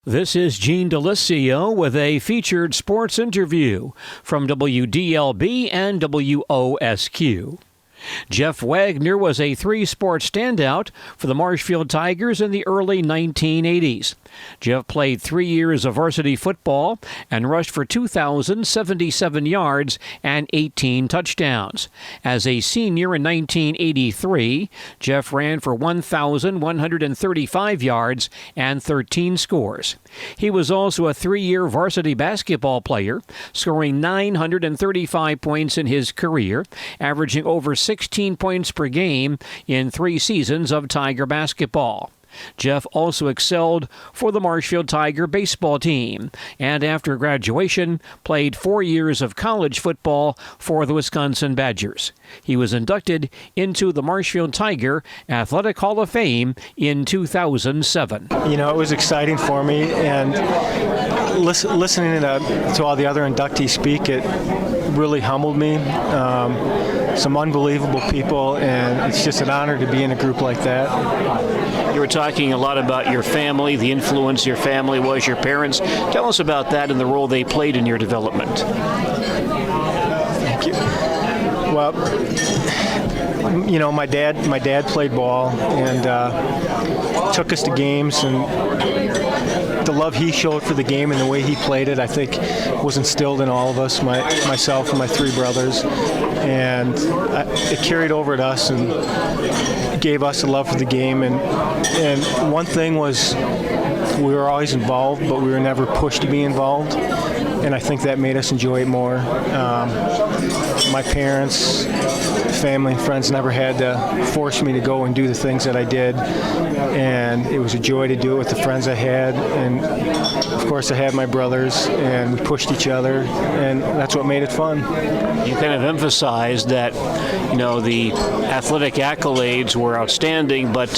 This is Gene DeLisio with a featured sports interview from WDLB and WOSQ. Jeff Wagner was a three-sport standout for the Marshfield Tigers in the early 1980s. Jeff played 3 years of varsity football and rushed for 2,077 yards and 18 touchdowns. As a senior in 1983, Jeff ran for 1,135 yards and 13 scores. He was also a 3-year varsity basketball player, scoring 935 points in his career, averaging over 16 points per game in 3 seasons of Tiger basketball. Jeff also excelled for the Marshfield Tiger baseball team, and after graduation, played 4 years of college football for the Wisconsin Badgers. He was inducted into the Marshfield Tiger Athletic Hall of Fame in 2007. You know, it was exciting for me, and listening to all the other inductees speak, it really humbled me. Some unbelievable people, and it's just an honor to be in a group like that. You were talking a lot about your family, the influence your family was, your parents. Tell us about that and the role they played in your development. Thank you. Well, you know, my dad played ball and took us to games, and the love he showed for the game and the way he played it, I think, was instilled in all of us, myself and my 3 brothers, and it carried over at us and gave us a love for the game. And one thing was, we were always involved, but we were never pushed to be involved, and I think that made us enjoy it more. My parents, family, and friends never had to force me to go and do the things that I did, and it was a joy to do it with the friends I had, and of course I had my brothers, and we pushed each other, and that's what made it fun. You kind of emphasized that, you know, the athletic accolades were outstanding, but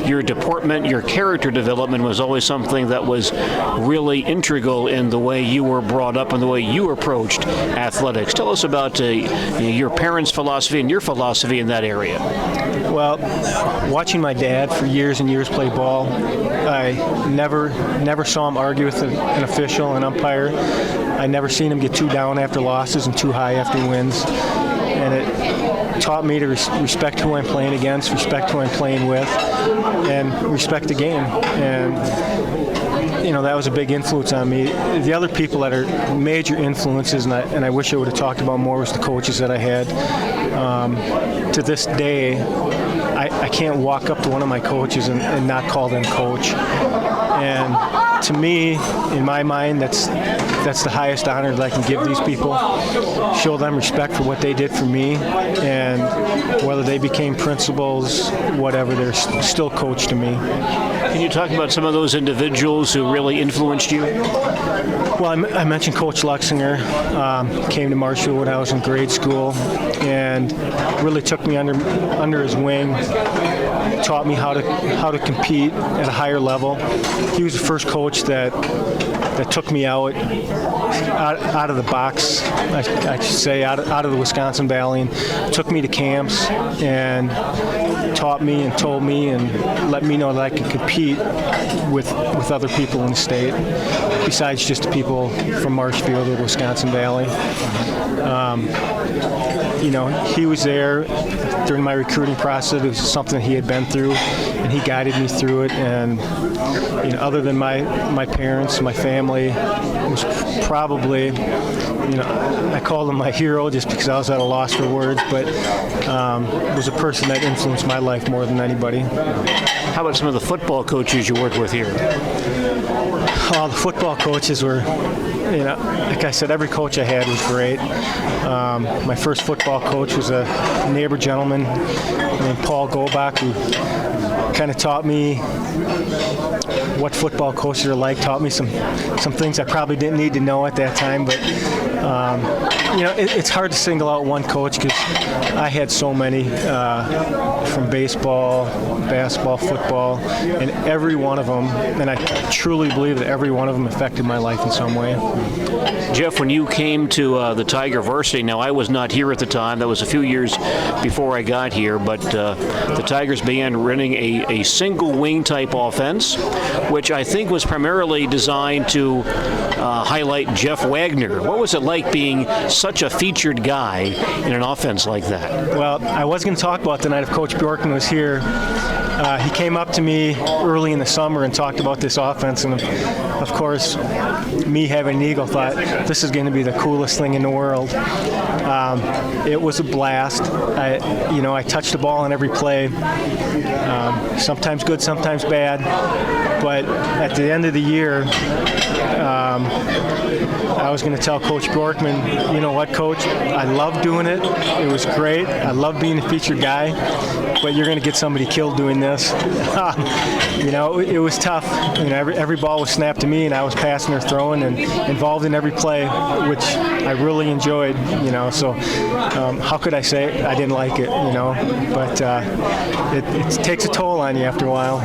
your deportment, your character development was always something that was really integral in the way you were brought up and the way you approached athletics. Tell us about your parents' philosophy and your philosophy in that area. Well, watching my dad for years and years play ball, I never saw him argue with an official, an umpire. I never seen him get too down after losses and too high after wins. And it taught me to respect who I'm playing against, respect who I'm playing with, and respect the game. And you know, that was a big influence on me. The other people that are major influences, and I wish I would have talked about more, was the coaches that I had. To this day, I can't walk up to one of my coaches and not call them coach. And to me, in my mind, that's the highest honor that I can give these people. Show them respect for what they did for me, and whether they became principals, whatever, they're still coach to me. Can you talk about some of those individuals who really influenced you? Well, I mentioned Coach Luxinger. Came to Marshfield when I was in grade school, and really took me under his wing. Taught me how to compete at a higher level. He was the first coach that took me out of the box, I should say, out of the Wisconsin Valley, and took me to camps and taught me and told me and let me know that I could compete with other people in the state, besides just the people from Marshfield or the Wisconsin Valley. You know, he was there during my recruiting process. It was something he had been through, and he guided me through it. And you know, other than my parents, my family, was probably, you know, I called him my hero just because I was at a loss for words, but was a person that influenced my life more than anybody. How about some of the football coaches you worked with here? Oh, the football coaches were, you know, like I said, every coach I had was great. My first football coach was a neighbor gentleman named Paul Golbach, who kind of taught me what football coaches are like, taught me some things I probably didn't need to know at that time, but you know, it's hard to single out one coach because I had so many, from baseball, basketball, football, and every one of them, and I truly believe that every one of them affected my life in some way. Jeff, when you came to the Tiger varsity, now I was not here at the time, that was a few years before I got here, but the Tigers began running a single wing type offense which I think was primarily designed to highlight Jeff Wagner. What was it like being such a featured guy in an offense like that? Well, I was going to talk about tonight if Coach Bjorkman was here. He came up to me early in the summer and talked about this offense, and of course, me having an Eagle thought this is going to be the coolest thing in the world. It was a blast. I touched the ball on every play. Sometimes good, sometimes bad. But at the end of the year, I was going to tell Coach Bjorkman, you know what, Coach? I love doing it. It was great. I love being a featured guy. But you're going to get somebody killed doing this. It was tough. Every ball was snapped to me, and I was passing or throwing and involved in every play, which I really enjoyed. So how could I say I didn't like it? But it takes a toll on you after a while.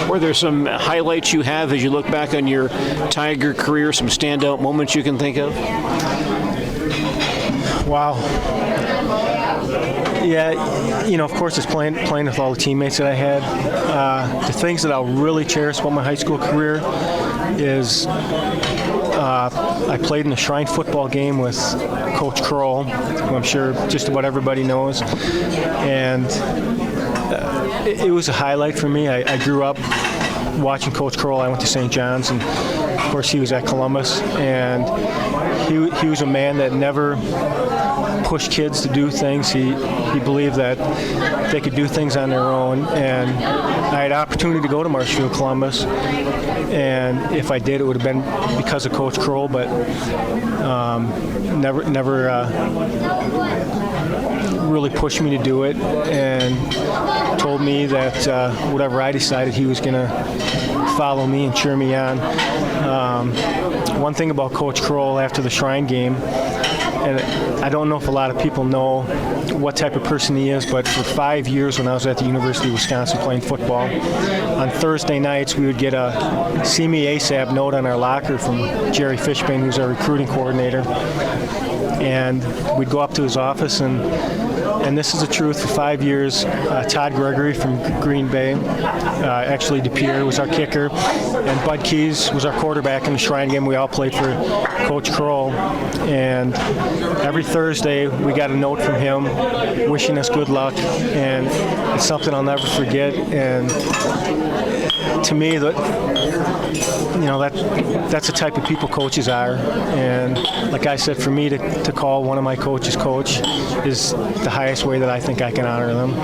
Were there some highlights you have as you look back on your Tiger career? Some standout moments you can think of? Wow. Yeah, of course, it's playing with all the teammates that I had. The things that I'll really cherish about my high school career is I played in a Shrine football game with Coach Kroll, who I'm sure just about everybody knows, and it was a highlight for me. I grew up watching Coach Kroll. I went to St. John's, and of course he was at Columbus, and he was a man that never pushed kids to do things. He believed that they could do things on their own, and I had an opportunity to go to Marshfield Columbus, and if I did, it would have been because of Coach Kroll, but never really pushed me to do it, and told me that whatever I decided, he was going to follow me and cheer me on. One thing about Coach Kroll after the Shrine game, and I don't know if a lot of people know what type of person he is, but for 5 years when I was at the University of Wisconsin playing football, on Thursday nights we would get a "See Me ASAP" note on our locker from Jerry Fishbane, who's our recruiting coordinator, and we'd go up to his office, and this is the truth, for 5 years, Todd Gregory from Green Bay, actually DePere was our kicker, and Bud Keys was our quarterback in the Shrine game. We all played for Coach Kroll, and every Thursday we got a note from him wishing us good luck, and it's something I'll never forget. And to me, that's the type of people coaches are. And like I said, for me to call one of my coaches coach is the highest way that I think I can honor them.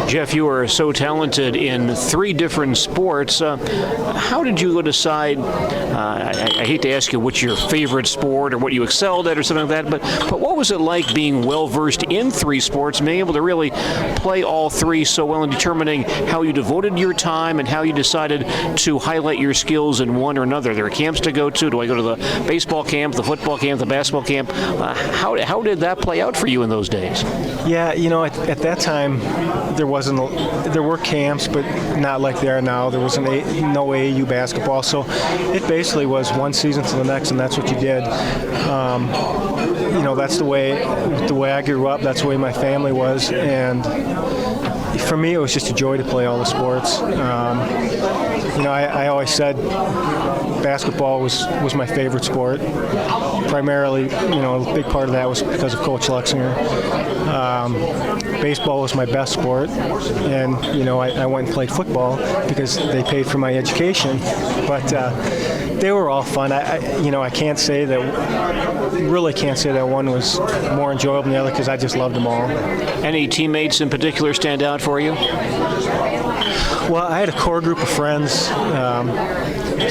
Jeff, you are so talented in 3 different sports. How did you decide, I hate to ask you what's your favorite sport or what you excelled at or something like that, but what was it like being well-versed in 3 sports and being able to really play all 3 so well, and determining how you devoted your time and how you decided to highlight your skills in one or another? There are camps to go to. Do I go to the baseball camp, the football camp, the basketball camp? How did that play out for you in those days? Yeah, at that time, there were camps, but not like there are now. There was no AAU basketball, so it basically was one season to the next, and that's what you did. That's the way I grew up. That's the way my family was, and for me, it was just a joy to play all the sports. I always said basketball was my favorite sport. Primarily, a big part of that was because of Coach Luxinger. Baseball was my best sport, and I went and played football because they paid for my education. But they were all fun. I can't say that one was more enjoyable than the other because I just loved them all. Any teammates in particular stand out for you? Well, I had a core group of friends.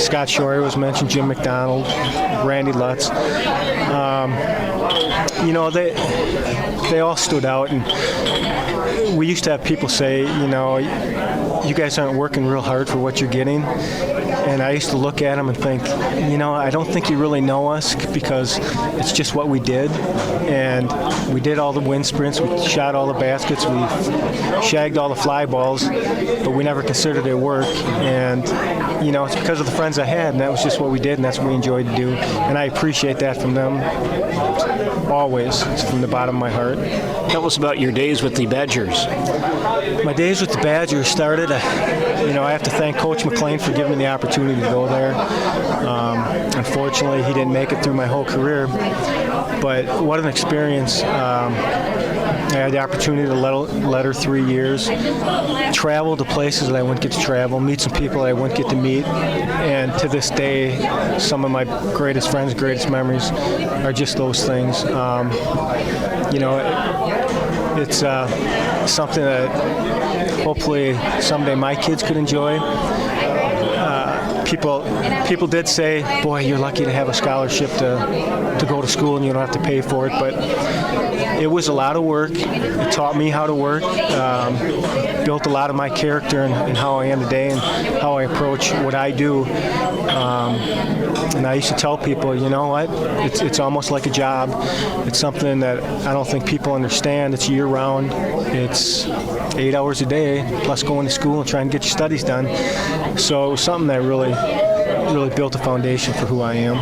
Scott Shorey was mentioned, Jim McDonald, Randy Lutz. They all stood out, and we used to have people say, you guys aren't working real hard for what you're getting. And I used to look at them and think, I don't think you really know us because it's just what we did. And we did all the wind sprints, we shot all the baskets, we shagged all the fly balls, but we never considered it work. And, it's because of the friends I had, and that was just what we did, and that's what we enjoyed to do. And I appreciate that from them always. It's from the bottom of my heart. Tell us about your days with the Badgers. My days with the Badgers started, I have to thank Coach McLean for giving me the opportunity to go there. Unfortunately, he didn't make it through my whole career, but what an experience. I had the opportunity to let her 3 years, travel to places that I wouldn't get to travel, meet some people that I wouldn't get to meet, and to this day, some of my greatest friends, greatest memories are just those things. It's something that hopefully someday my kids could enjoy. People did say, boy, you're lucky to have a scholarship to go to school and you don't have to pay for it, but it was a lot of work. It taught me how to work, built a lot of my character and how I am today and how I approach what I do. And I used to tell people, you know what, it's almost like a job. It's something that I don't think people understand. It's year-round. It's 8 hours a day, plus going to school and trying to get your studies done. So it was something that really built a foundation for who I am.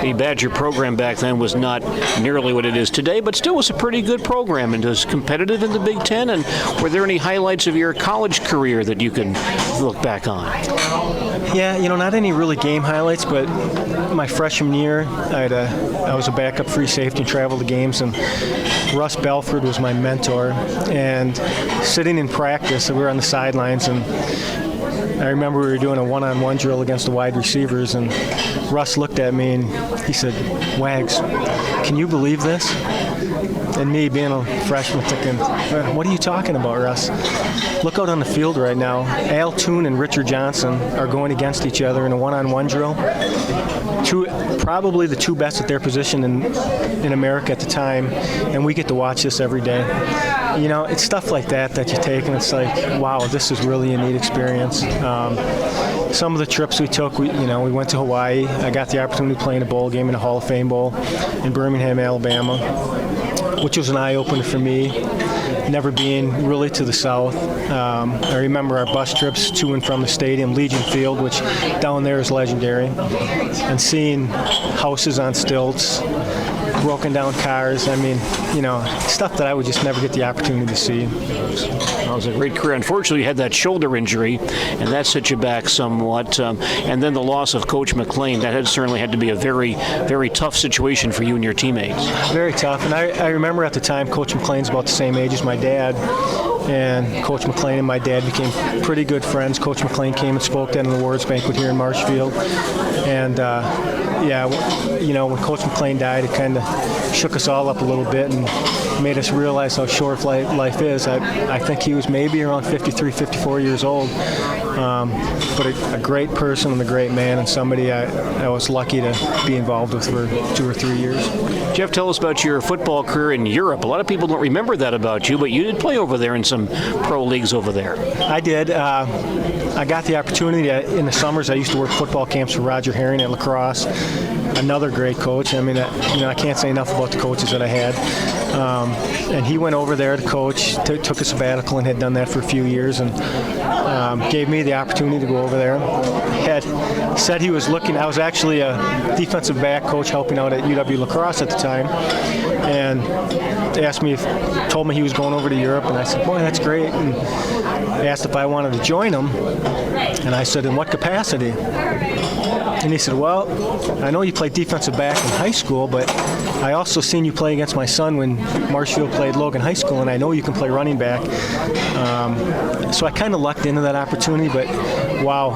The Badger program back then was not nearly what it is today, but still was a pretty good program and was competitive in the Big Ten. And were there any highlights of your college career that you can look back on? Yeah, not any really game highlights, but my freshman year, I was a backup free safety and traveled to games, and Russ Belford was my mentor. And sitting in practice, we were on the sidelines, and I remember we were doing a one-on-one drill against the wide receivers, and Russ looked at me and he said, "Wags, can you believe this?" And me being a freshman thinking, what are you talking about, Russ? Look out on the field right now. Al Toon and Richard Johnson are going against each other in a one-on-one drill. Probably the two best at their position in America at the time, and we get to watch this every day. It's stuff like that you take, and it's like, wow, this is really a neat experience. Some of the trips we took, we went to Hawaii. I got the opportunity to play in a bowl game, in a Hall of Fame Bowl in Birmingham, Alabama, which was an eye-opener for me, never being really to the south. I remember our bus trips to and from the stadium, Legion Field, which down there is legendary, and seeing houses on stilts, broken down cars. I mean, stuff that I would just never get the opportunity to see. Well, it was a great career. Unfortunately, you had that shoulder injury, and that set you back somewhat. And then the loss of Coach McLean, that certainly had to be a very, very tough situation for you and your teammates. Very tough. And I remember at the time, Coach McLean's about the same age as my dad. And Coach McLean and my dad became pretty good friends. Coach McLean came and spoke at an awards banquet here in Marshfield. And, when Coach McLean died, it kind of shook us all up a little bit and made us realize how short life is. I think he was maybe around 53, 54 years old. But a great person and a great man, and somebody I was lucky to be involved with for 2 or 3 years. Jeff, tell us about your football career in Europe. A lot of people don't remember that about you, but you did play over there in some pro leagues over there. I did. I got the opportunity in the summers. I used to work football camps for Roger Herring at Lacrosse. Another great coach. I mean, I can't say enough about the coaches that I had. And he went over there to coach, took a sabbatical, and had done that for a few years, and gave me the opportunity to go over there. Had said he was looking. I was actually a defensive back coach helping out at UW Lacrosse at the time, and told me he was going over to Europe, and I said, boy, that's great. And asked if I wanted to join him, and I said, in what capacity? And he said, well, I know you played defensive back in high school, but I also seen you play against my son when Marshfield played Logan High School, and I know you can play running back. So I kind of lucked into that opportunity, but wow,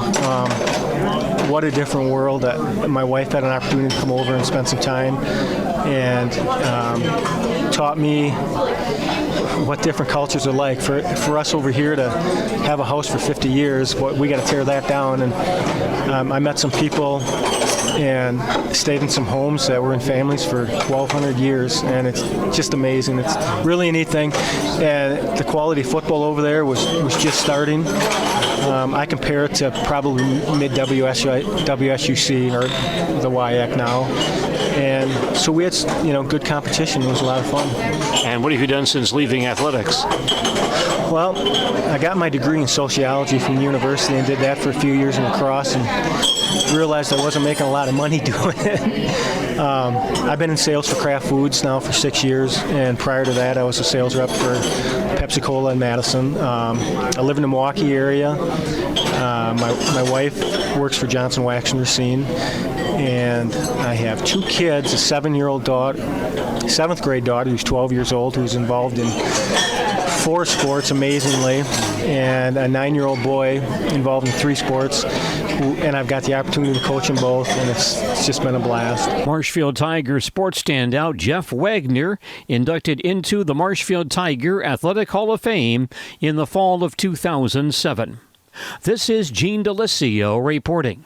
what a different world. My wife had an opportunity to come over and spend some time, and taught me what different cultures are like. For us over here to have a house for 50 years, we got to tear that down. And I met some people and stayed in some homes that were in families for 1,200 years, and it's just amazing. It's really a neat thing, and the quality of football over there was just starting. I compare it to probably mid-WSUC or the WIAC now. And so we had, good competition. It was a lot of fun. And what have you done since leaving athletics? Well, I got my degree in sociology from the university and did that for a few years in lacrosse, and realized I wasn't making a lot of money doing it. I've been in sales for Kraft Foods now for 6 years, and prior to that I was a sales rep for Pepsi-Cola in Madison. I live in the Milwaukee area. My wife works for Johnson Wagner Scene, and I have 2 kids, a 7-year-old daughter, 7th grade daughter who's 12 years old, who's involved in 4 sports, amazingly, and a 9-year-old boy involved in 3 sports, and I've got the opportunity to coach them both, and it's just been a blast. Marshfield Tiger sports standout Jeff Wagner inducted into the Marshfield Tiger Athletic Hall of Fame in the fall of 2007. This is Gene DeLisio reporting.